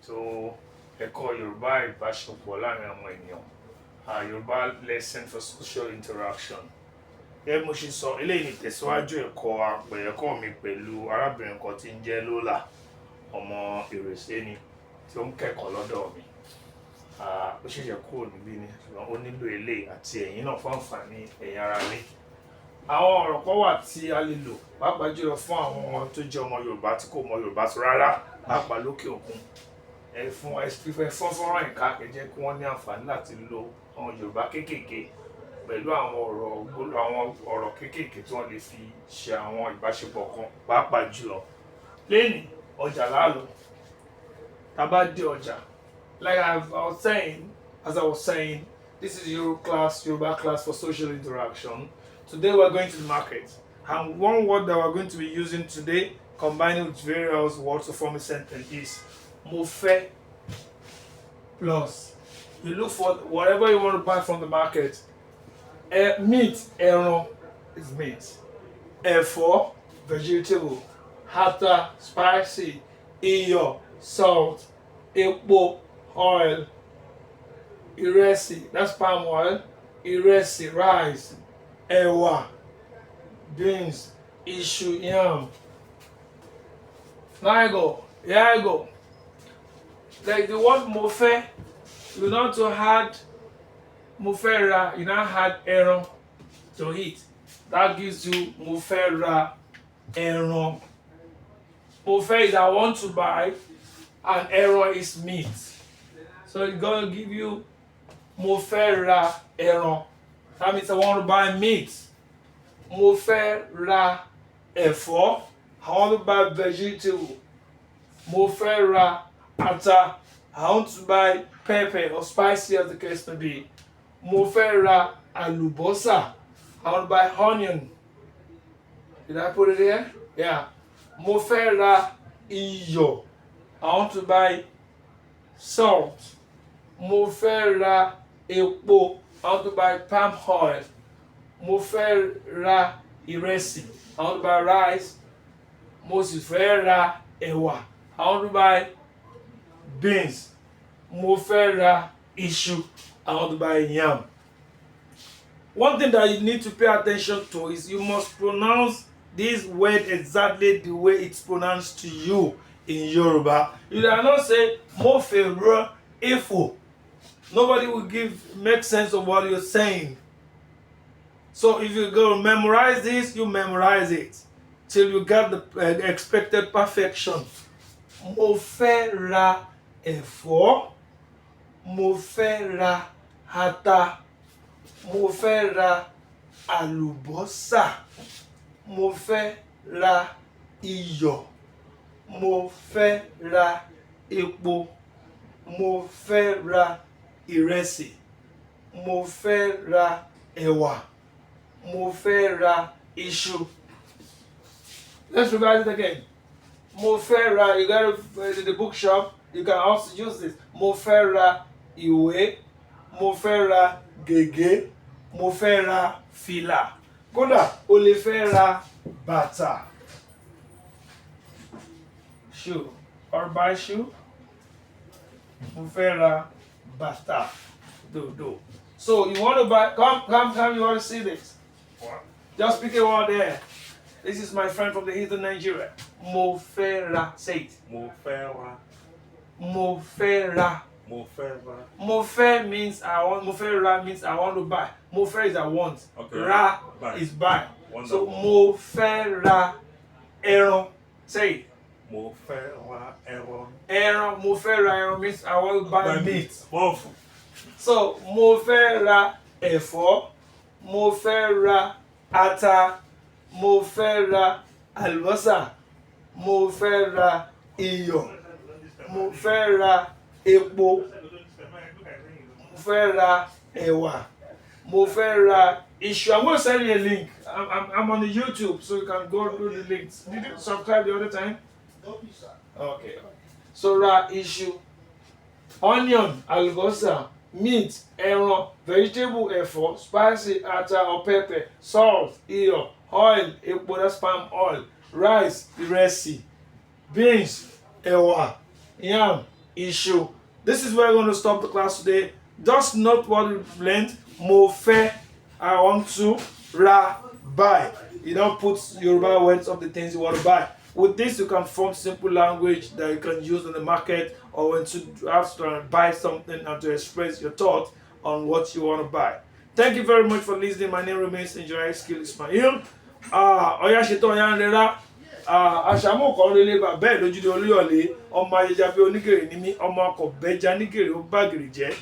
ètò ẹ̀kọ́ Yorùbá ìbáṣepọ̀ láàrin àwọn ènìyàn, Yorùbá lesson for social interaction. Gẹ́gẹ́ mo ṣe sọ, eléyìí ni tẹ̀síwájú ẹ̀kọ́ mi pẹ̀lú arábìnrin kan tí ń jẹ́ Lọ́lá, ọmọ Ìrèsé ni tí ó ń kẹ́kọ̀ọ́ lọ́dọ̀ mi. Ó ṣẹ̀ṣẹ̀ kúrò níbí ni, ṣùgbọ́n ó nílò eléyìí àti ẹ̀yin náà fún àǹfààní ẹ̀yin ará ilé. Àwọn ọ̀rọ̀ kan wà tí a lè lò pàápàá jùlọ fún àwọn tó jẹ́ ọmọ Yorùbá tí kò mọ Yorùbá tó rárá, pàápàá lókè òkun. Fún fífẹ́ fọ́nfọ́nrán ìka jẹ́ kí wọ́n ní àǹfààní láti lo àwọn Yorùbá kéékèèké pẹ̀lú àwọn ọ̀rọ̀ kéékèèké tí wọ́n lè fi ṣe àwọn ìbáṣepọ̀ kan pàápàá jùlọ. Lẹ́yìn ọjà láàlú, tá bá dé ọjà, like as I was saying, this is Yoruba class for social interaction. Today we're going to the market, and one word that we're going to be using today, combining with various words to form a sentence, is mo fẹ́ plus. You look for whatever you want to buy from the market. Meat, ẹran is meat. Ẹ̀fọ́, vegetable. Ata, spicy. Iyọ̀, salt. Epo, oil. Ìrẹsì, that's palm oil. Ìrẹsì, rice. Ẹ̀wà, beans. Iṣu, yam. Now I go. Like the word mo fẹ́, you not to add mo fẹ́ ra, you now add ẹran to it. That gives you mo fẹ́ ra ẹran. Mo fẹ́ is I want to buy, and ẹran is meat. So it's gonna give you mo fẹ́ ra ẹran. That means I want to buy meat. Mo fẹ́ ra ẹ̀fọ́, I want to buy vegetable. Mo fẹ́ ra ata, I want to buy pepper or spicy as the case may be. Mo fẹ́ ra àlùbọ́sà, I want to buy onion. Did I put it there? Yeah. Mo fẹ́ ra iyọ̀, I want to buy salt. Mo fẹ́ ra epo, I want to buy palm oil. Mo fẹ́ ra ìrẹsì, I want to buy rice. Mo sì fẹ́ ra ẹ̀wà, I want to buy beans. Mo fẹ́ ra iṣu, I want to buy yam. One thing that you need to pay attention to is you must pronounce this word exactly the way it's pronounced to you in Yoruba. You cannot say mo fẹ́ ra ẹ̀fọ́. Nobody will make sense of what you're saying. So if you go memorize this, you memorize it till you get the expected perfection. Mo fẹ́ ra ẹ̀fọ́. Mo fẹ́ ra ata. Mo fẹ́ ra àlùbọ́sà. Mo fẹ́ ra iyọ̀. Mo fẹ́ ra epo. Mo fẹ́ ra ìrẹsì. Mo fẹ́ ra ẹ̀wà. Mo fẹ́ ra iṣu. Let's revise it again. Mo fẹ́ ra, you got to the bookshop, you can also use this. Mo fẹ́ ra ìwé. Mo fẹ́ ra gègé. Mo fẹ́ ra fìlà. Kódà o lè fẹ́ ra bàtà. Shoe. Or buy shoe. Mo fẹ́ ra bàtà. Do. So you want to buy, come, you want to see this. What? Just pick a word there. This is my friend from the eastern Nigeria. Mo fẹ́ ra, say it. Mo fẹ́ ra. Mo fẹ́ ra. Mo fẹ́ ra. Mo fẹ́ means I want. Mo fẹ́ ra means I want to buy. Mo fẹ́ is I want. Okay. Ra Buy. is buy. Wonderful. So mo fẹ́ ra ẹran. Say it. Mo fẹ́ ra ẹran. Ẹran. Mo fẹ́ ra ẹran means I want to buy meat. Wonderful. So mo fẹ́ ra ẹ̀fọ́. Mo fẹ́ ra ata. Mo fẹ́ ra àlùbọ́sà. Mo fẹ́ ra iyọ̀. Mo fẹ́ ra epo. Mo fẹ́ ra ẹ̀wà. Mo fẹ́ ra iṣu. I'm going to send you a link. I'm on the YouTube, so you can go through the links. Did you subscribe the other time? Okay. So ra iṣu. Onion, àlùbọ́sà. Meat, ẹran, vegetable, ẹ̀fọ́, spicy, ata or pepper, salt, iyọ̀, oil, epo, that's palm oil, rice, ìrẹsì, beans, ẹ̀wà, yam, issue. This is where we're going to stop the class today. Just note what we've learned. Mo fẹ́, I want to, ra, buy. You don't put Yoruba words of the things you want to buy. With this, you can form simple language that you can use in the market or when you have to buy something and to express your thought on what you want to buy. Thank you very much for listening. My name remains Engineering Skill Ismail. Ọ̀yá ṣetán ọ̀yá ń rẹ́rá. Àṣàmú kan lélẹ̀ bàbá ẹ̀ lójúde olúyọ̀lé. Ọmọ ayẹja bí onígèrè ní mí. Ọmọ akọ̀ bẹ́ja nígèrè ó bá gèrè jẹ́.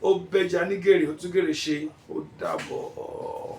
Ó bẹ́ja nígèrè ó tún gèrè ṣe. Ó dàbọ̀.